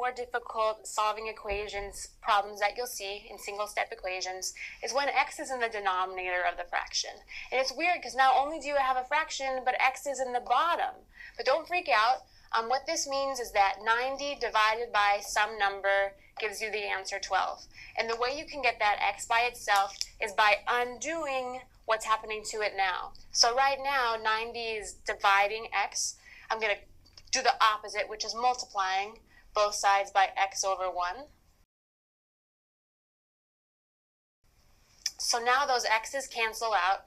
more difficult solving equations problems that you'll see in single-step equations is when x is in the denominator of the fraction. And it's weird because not only do you have a fraction, but x is in the bottom. But don't freak out. What this means is that 90 divided by some number gives you the answer 12. And the way you can get that x by itself is by undoing what's happening to it now. So right now, 90 is dividing x. I'm going to do the opposite, which is multiplying both sides by x over 1. So now those x's cancel out,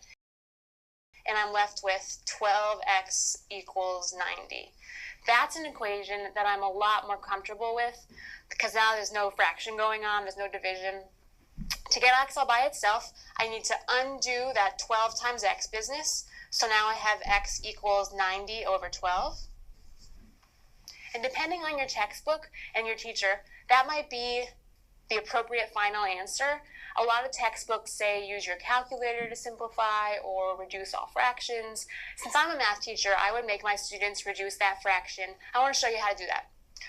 and I'm left with 12x equals 90. That's an equation that I'm a lot more comfortable with because now there's no fraction going on, there's no division. To get x all by itself, I need to undo that 12 times x business. So now I have x equals 90 over 12. And depending on your textbook and your teacher, that might be the appropriate final answer. A lot of textbooks say use your calculator to simplify or reduce all fractions. Since I'm a math teacher, I would make my students reduce that fraction. I want to show you how to do that.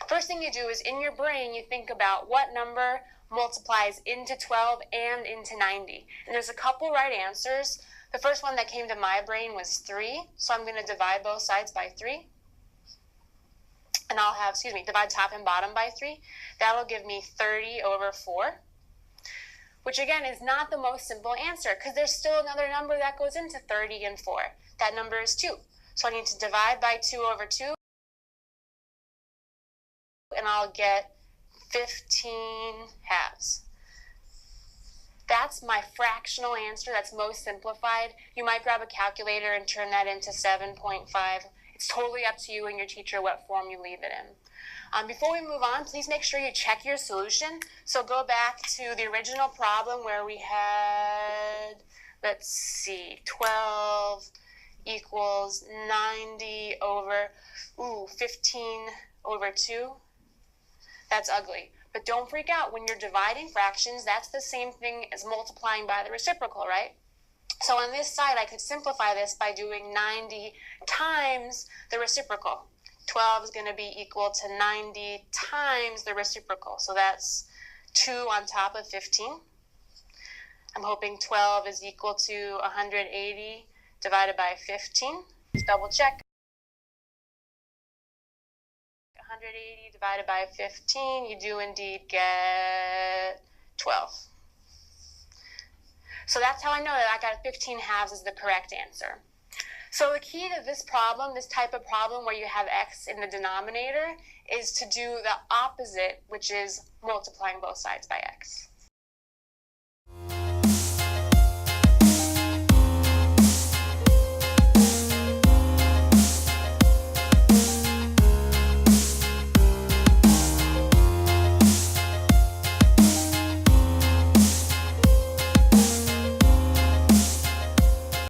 First thing you do is in your brain, you think about what number multiplies into 12 and into 90. And there's a couple right answers. The first one that came to my brain was 3, so I'm going to divide both sides by 3. And I'll have, divide top and bottom by 3. That'll give me 30 over 4, which again is not the most simple answer because there's still another number that goes into 30 and 4. That number is 2. So I need to divide by 2 over 2, and I'll get 15 halves. That's my fractional answer. That's most simplified. You might grab a calculator and turn that into 7.5. It's totally up to you and your teacher what form you leave it in. Before we move on, please make sure you check your solution. So go back to the original problem where we had, 12 equals 90 over, 15 over 2. That's ugly. But don't freak out. When you're dividing fractions, that's the same thing as multiplying by the reciprocal, right? So on this side, I could simplify this by doing 90 times the reciprocal. 12 is going to be equal to 90 times the reciprocal. So that's 2 on top of 15. I'm hoping 12 is equal to 180 divided by 15. Let's double check. 180 divided by 15, you do indeed get 12. So that's how I know that I got 15 halves is the correct answer. So the key to this problem, this type of problem where you have x in the denominator, is to do the opposite, which is multiplying both sides by x.